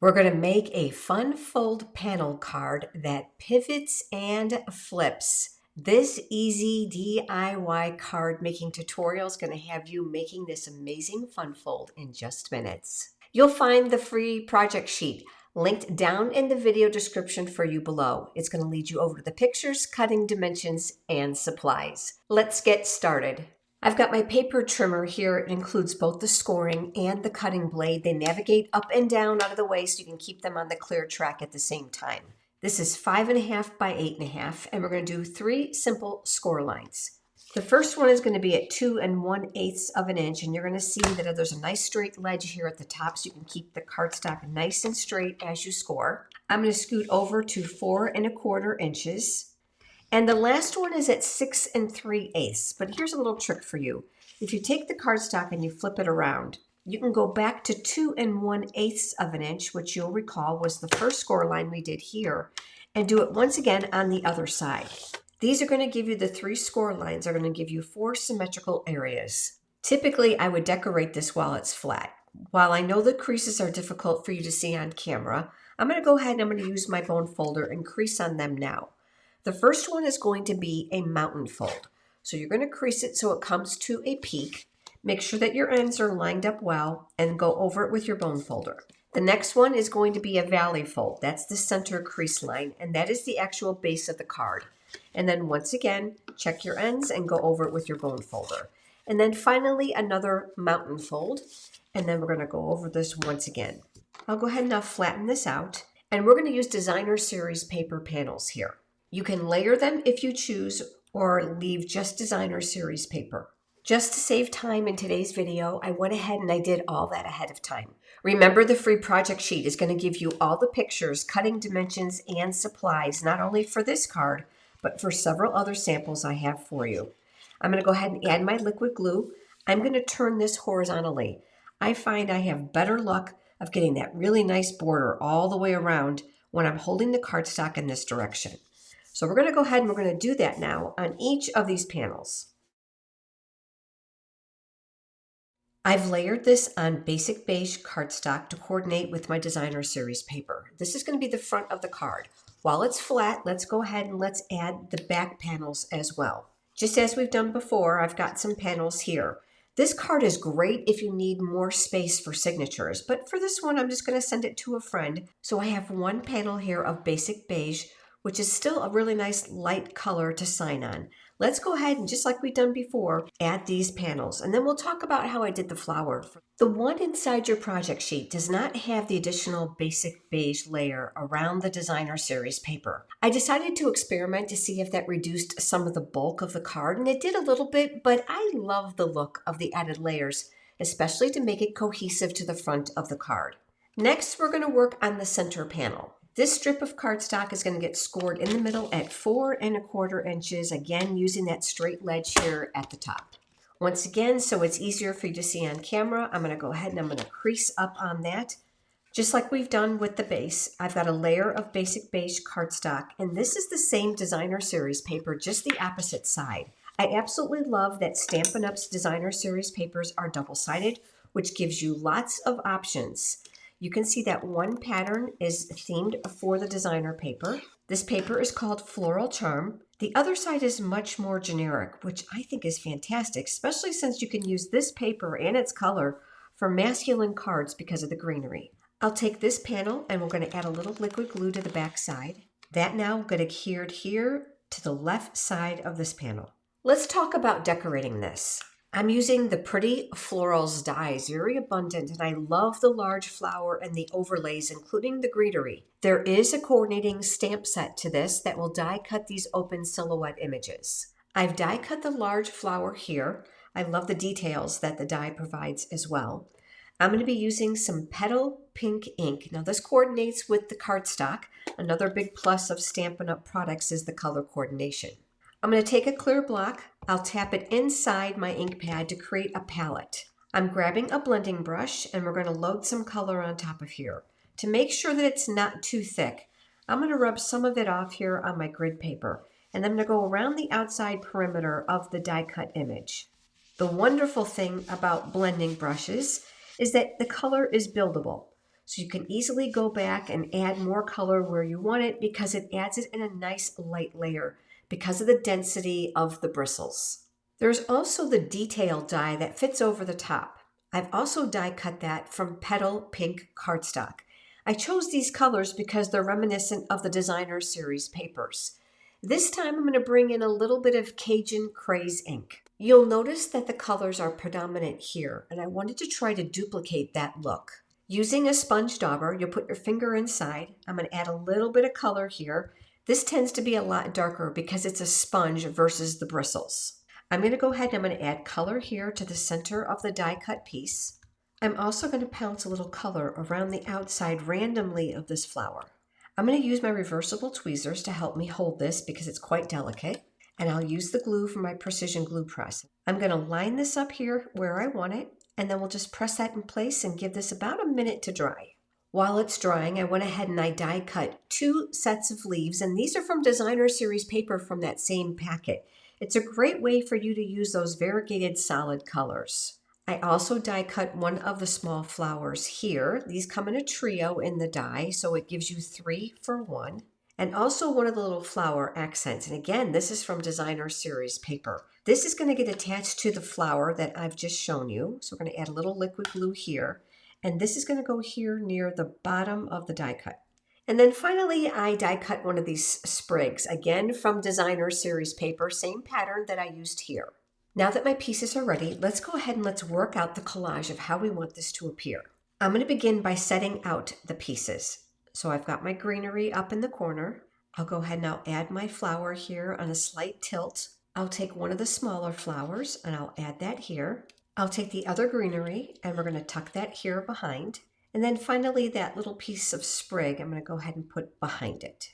We're going to make a fun fold panel card that pivots and flips. This easy DIY card making tutorial is going to have you making this amazing fun fold in just minutes. You'll find the free project sheet linked down in the video description for you below. It's going to lead you over to the pictures, cutting dimensions, and supplies. Let's get started. I've got my paper trimmer here. It includes both the scoring and the cutting blade. They navigate up and down out of the way so you can keep them on the clear track at the same time. This is 5.5 by 8.5, and we're going to do 3 simple score lines. The first one is going to be at 2 1/8 of an inch, and you're going to see that there's a nice straight ledge here at the top so you can keep the cardstock nice and straight as you score. I'm going to scoot over to 4 1/4 inches. And the last one is at 6 3/8. But here's a little trick for you. If you take the cardstock and you flip it around, you can go back to 2 1/8 of an inch, which you'll recall was the first score line we did here, and do it once again on the other side. These are going to give you the 3 score lines, are going to give you 4 symmetrical areas. Typically, I would decorate this while it's flat. While I know the creases are difficult for you to see on camera, I'm going to go ahead and I'm going to use my bone folder and crease on them now. The first one is going to be a mountain fold. So you're going to crease it so it comes to a peak. Make sure that your ends are lined up well and go over it with your bone folder. The next one is going to be a valley fold. That's the center crease line, and that is the actual base of the card. And then once again, check your ends and go over it with your bone folder. And then finally, another mountain fold. And then we're going to go over this once again. I'll go ahead and now flatten this out. And we're going to use designer series paper panels here. You can layer them if you choose or leave just designer series paper. Just to save time in today's video, I went ahead and I did all that ahead of time. Remember, the free project sheet is going to give you all the pictures, cutting dimensions, and supplies, not only for this card, but for several other samples I have for you. I'm going to go ahead and add my liquid glue. I'm going to turn this horizontally. I find I have better luck of getting that really nice border all the way around when I'm holding the cardstock in this direction. So we're going to go ahead and we're going to do that now on each of these panels. I've layered this on basic beige cardstock to coordinate with my designer series paper. This is going to be the front of the card. While it's flat, let's go ahead and let's add the back panels as well. Just as we've done before, I've got some panels here. This card is great if you need more space for signatures, but for this one, I'm just going to send it to a friend. So I have one panel here of basic beige, which is still a really nice light color to sign on. Let's go ahead and, just like we've done before, add these panels, and then we'll talk about how I did the flower. The one inside your project sheet does not have the additional basic beige layer around the designer series paper. I decided to experiment to see if that reduced some of the bulk of the card, and it did a little bit, but I love the look of the added layers, especially to make it cohesive to the front of the card. Next, we're going to work on the center panel. This strip of cardstock is going to get scored in the middle at 4 1/4 inches, again using that straight ledge here at the top. Once again, so it's easier for you to see on camera, I'm going to go ahead and I'm going to crease up on that. Just like we've done with the base, I've got a layer of basic beige cardstock, and this is the same designer series paper, just the opposite side. I absolutely love that Stampin' Up's designer series papers are double-sided, which gives you lots of options. You can see that one pattern is themed for the designer paper. This paper is called Floral Charm. The other side is much more generic, which I think is fantastic, especially since you can use this paper and its color for masculine cards because of the greenery. I'll take this panel and we're going to add a little liquid glue to the back side. That now going to adhere here to the left side of this panel. Let's talk about decorating this. I'm using the Pretty Florals dies, very abundant, and I love the large flower and the overlays, including the greenery. There is a coordinating stamp set to this that will die cut these open silhouette images. I've die cut the large flower here. I love the details that the die provides as well. I'm going to be using some Petal Pink ink. Now this coordinates with the cardstock. Another big plus of Stampin' Up! Products is the color coordination. I'm going to take a clear block. I'll tap it inside my ink pad to create a palette. I'm grabbing a blending brush and we're going to load some color on top of here. To make sure that it's not too thick, I'm going to rub some of it off here on my grid paper, and I'm going to go around the outside perimeter of the die cut image. The wonderful thing about blending brushes is that the color is buildable. So you can easily go back and add more color where you want it because it adds it in a nice light layer because of the density of the bristles. There's also the detail die that fits over the top. I've also die cut that from Petal Pink cardstock. I chose these colors because they're reminiscent of the Designer Series papers. This time I'm going to bring in a little bit of Cajun Craze ink. You'll notice that the colors are predominant here, and I wanted to try to duplicate that look. Using a sponge dauber, you'll put your finger inside. I'm going to add a little bit of color here. This tends to be a lot darker because it's a sponge versus the bristles. I'm going to go ahead and I'm going to add color here to the center of the die cut piece. I'm also going to pounce a little color around the outside randomly of this flower. I'm going to use my reversible tweezers to help me hold this because it's quite delicate. And I'll use the glue from my precision glue press. I'm going to line this up here where I want it, and then we'll just press that in place and give this about a minute to dry. While it's drying, I went ahead and I die cut 2 sets of leaves, and these are from Designer Series paper from that same packet. It's a great way for you to use those variegated solid colors. I also die cut one of the small flowers here. These come in a trio in the die, so it gives you 3 for 1. And also one of the little flower accents. And again, this is from Designer Series paper. This is going to get attached to the flower that I've just shown you. So we're going to add a little liquid glue here. And this is going to go here near the bottom of the die cut. And then finally, I die cut one of these sprigs, again from Designer Series paper, same pattern that I used here. Now that my pieces are ready, let's go ahead and let's work out the collage of how we want this to appear. I'm going to begin by setting out the pieces. So I've got my greenery up in the corner. I'll go ahead and I'll add my flower here on a slight tilt. I'll take one of the smaller flowers and I'll add that here. I'll take the other greenery and we're going to tuck that here behind. And then finally, that little piece of sprig, I'm going to go ahead and put behind it.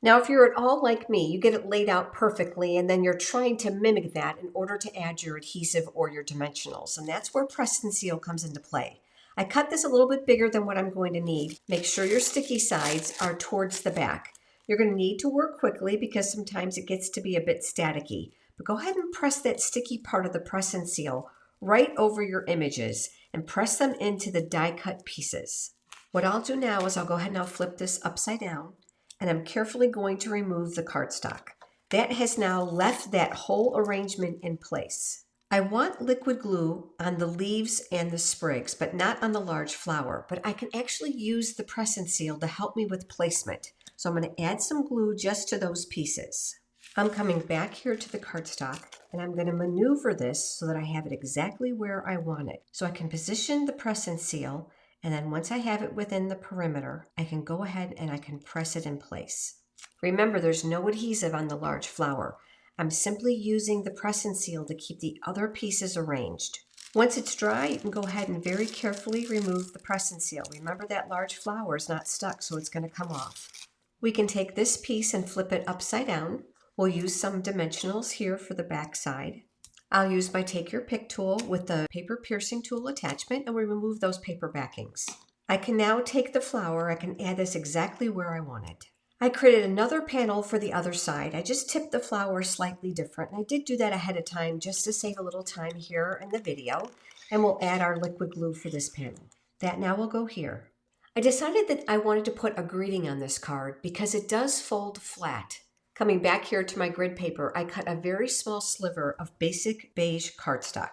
Now, if you're at all like me, you get it laid out perfectly, and then you're trying to mimic that in order to add your adhesive or your dimensionals. And that's where press and seal comes into play. I cut this a little bit bigger than what I'm going to need. Make sure your sticky sides are towards the back. You're going to need to work quickly because sometimes it gets to be a bit staticky. But go ahead and press that sticky part of the press and seal right over your images and press them into the die cut pieces. What I'll do now is I'll go ahead and I'll flip this upside down, and I'm carefully going to remove the cardstock. That has now left that whole arrangement in place. I want liquid glue on the leaves and the sprigs, but not on the large flower, but I can actually use the press and seal to help me with placement. So I'm going to add some glue just to those pieces. I'm coming back here to the cardstock, and I'm going to maneuver this so that I have it exactly where I want it. So I can position the press and seal, and then once I have it within the perimeter, I can go ahead and I can press it in place. Remember, there's no adhesive on the large flower. I'm simply using the press and seal to keep the other pieces arranged. Once it's dry, you can go ahead and very carefully remove the press and seal. Remember, that large flower is not stuck, so it's going to come off. We can take this piece and flip it upside down. We'll use some dimensionals here for the back side. I'll use my Take Your Pick tool with the paper piercing tool attachment, and we remove those paper backings. I can now take the flower. I can add this exactly where I want it. I created another panel for the other side. I just tipped the flower slightly different, and I did do that ahead of time just to save a little time here in the video, and we'll add our liquid glue for this panel. That now will go here. I decided that I wanted to put a greeting on this card because it does fold flat. Coming back here to my grid paper, I cut a very small sliver of basic beige cardstock.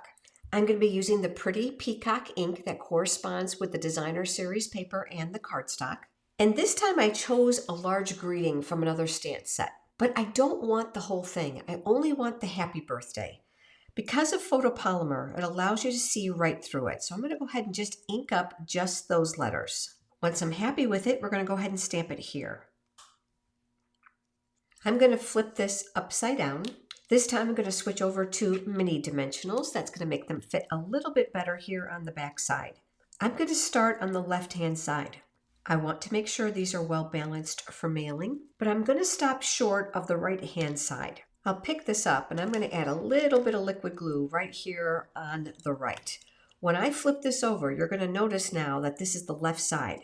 I'm going to be using the pretty peacock ink that corresponds with the Designer Series paper and the cardstock. And this time I chose a large greeting from another stamp set. But I don't want the whole thing. I only want the happy birthday. Because of photopolymer, it allows you to see right through it. So I'm going to go ahead and just ink up just those letters. Once I'm happy with it, we're going to go ahead and stamp it here. I'm going to flip this upside down. This time I'm going to switch over to mini dimensionals. That's going to make them fit a little bit better here on the back side. I'm going to start on the left-hand side. I want to make sure these are well balanced for mailing, but I'm going to stop short of the right-hand side. I'll pick this up and I'm going to add a little bit of liquid glue right here on the right. When I flip this over, you're going to notice now that this is the left side.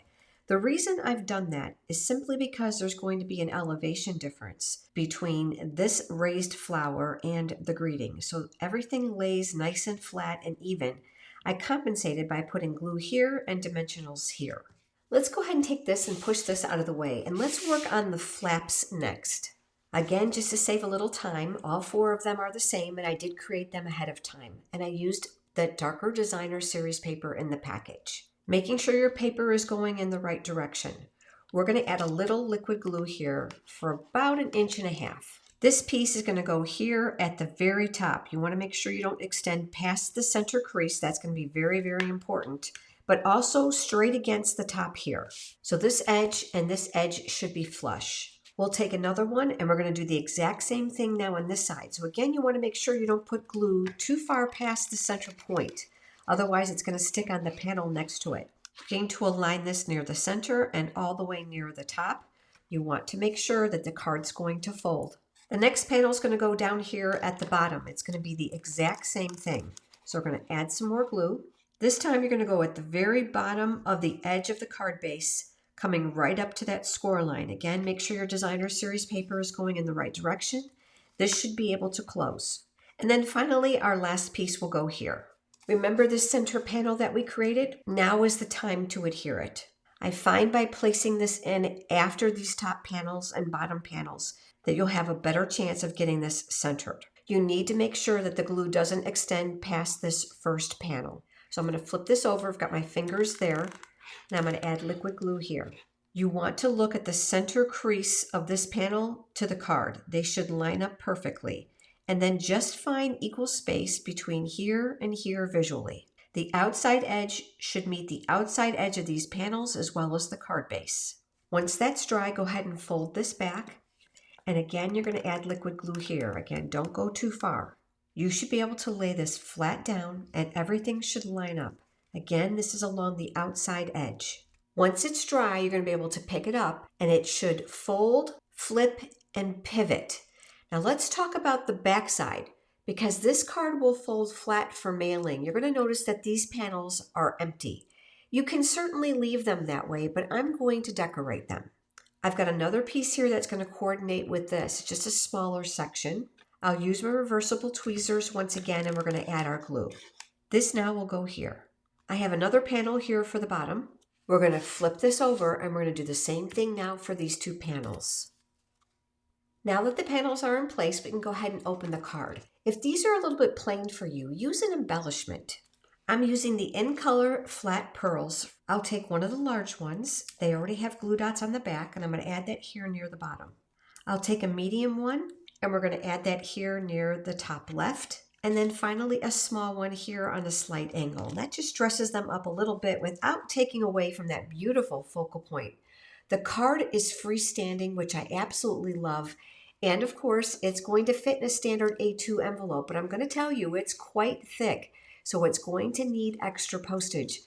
The reason I've done that is simply because there's going to be an elevation difference between this raised flower and the greeting. So everything lays nice and flat and even. I compensated by putting glue here and dimensionals here. Let's go ahead and take this and push this out of the way, and let's work on the flaps next. Again, just to save a little time, all 4 of them are the same, and I did create them ahead of time. And I used the darker designer series paper in the package. Making sure your paper is going in the right direction. We're going to add a little liquid glue here for about 1.5 inches. This piece is going to go here at the very top. You want to make sure you don't extend past the center crease. That's going to be very, very important. But also straight against the top here. So this edge and this edge should be flush. We'll take another one and we're going to do the exact same thing now on this side. So again, you want to make sure you don't put glue too far past the center point. Otherwise, it's going to stick on the panel next to it. Going to align this near the center and all the way near the top. You want to make sure that the card's going to fold. The next panel is going to go down here at the bottom. It's going to be the exact same thing. So we're going to add some more glue. This time you're going to go at the very bottom of the edge of the card base, coming right up to that score line. Again, make sure your designer series paper is going in the right direction. This should be able to close. And then finally, our last piece will go here. Remember this center panel that we created? Now is the time to adhere it. I find by placing this in after these top panels and bottom panels that you'll have a better chance of getting this centered. You need to make sure that the glue doesn't extend past this first panel. So I'm going to flip this over. I've got my fingers there. Now I'm going to add liquid glue here. You want to look at the center crease of this panel to the card. They should line up perfectly. And then just find equal space between here and here visually. The outside edge should meet the outside edge of these panels as well as the card base. Once that's dry, go ahead and fold this back. And again, you're going to add liquid glue here. Again, don't go too far. You should be able to lay this flat down and everything should line up. Again, this is along the outside edge. Once it's dry, you're going to be able to pick it up and it should fold, flip, and pivot. Now let's talk about the back side because this card will fold flat for mailing. You're going to notice that these panels are empty. You can certainly leave them that way, but I'm going to decorate them. I've got another piece here that's going to coordinate with this, just a smaller section. I'll use my reversible tweezers once again and we're going to add our glue. This now will go here. I have another panel here for the bottom. We're going to flip this over and we're going to do the same thing now for these 2 panels. Now that the panels are in place, we can go ahead and open the card. If these are a little bit plain for you, use an embellishment. I'm using the In Color flat pearls. I'll take one of the large ones. They already have glue dots on the back and I'm going to add that here near the bottom. I'll take a medium one and we're going to add that here near the top left. And then finally a small one here on a slight angle. That just dresses them up a little bit without taking away from that beautiful focal point. The card is freestanding, which I absolutely love. And of course, it's going to fit in a standard A2 envelope, but I'm going to tell you it's quite thick. So it's going to need extra postage.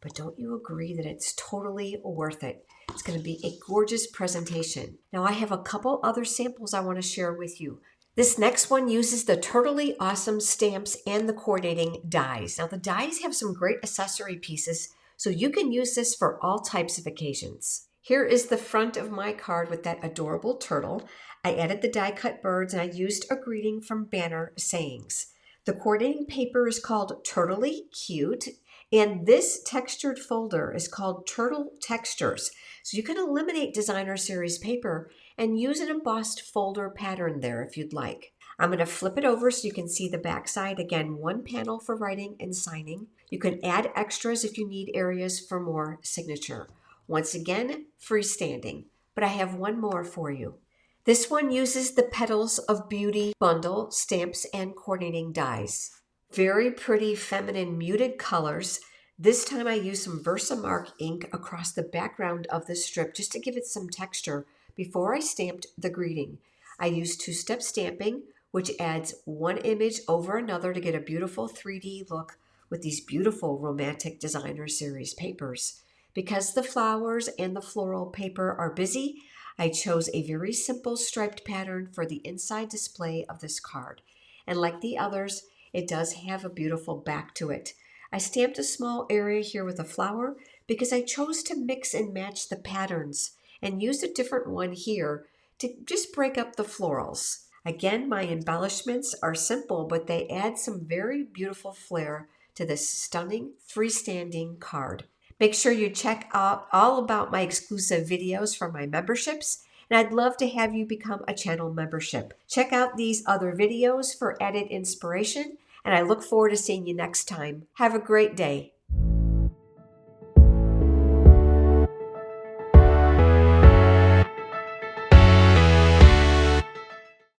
But don't you agree that it's totally worth it? It's going to be a gorgeous presentation. Now I have a couple other samples I want to share with you. This next one uses the Totally Awesome stamps and the coordinating dies. Now the dies have some great accessory pieces, so you can use this for all types of occasions. Here is the front of my card with that adorable turtle. I added the die cut birds and I used a greeting from Banner Sayings. The coordinating paper is called Turtly Cute, and this textured folder is called Turtle Textures. So you can eliminate designer series paper and use an embossed folder pattern there if you'd like. I'm going to flip it over so you can see the back side. Again, 1 panel for writing and signing. You can add extras if you need areas for more signature. Once again, freestanding. But I have one more for you. This one uses the Petals of Beauty bundle, stamps, and coordinating dies. Very pretty feminine muted colors. This time I used some Versamark ink across the background of the strip just to give it some texture before I stamped the greeting. I used 2-step stamping, which adds one image over another to get a beautiful 3D look with these beautiful romantic designer series papers. Because the flowers and the floral paper are busy, I chose a very simple striped pattern for the inside display of this card. And like the others, it does have a beautiful back to it. I stamped a small area here with a flower because I chose to mix and match the patterns and used a different one here to just break up the florals. Again, my embellishments are simple, but they add some very beautiful flair to this stunning freestanding card. Make sure you check out all about my exclusive videos for my memberships, and I'd love to have you become a channel membership. Check out these other videos for added inspiration, and I look forward to seeing you next time. Have a great day.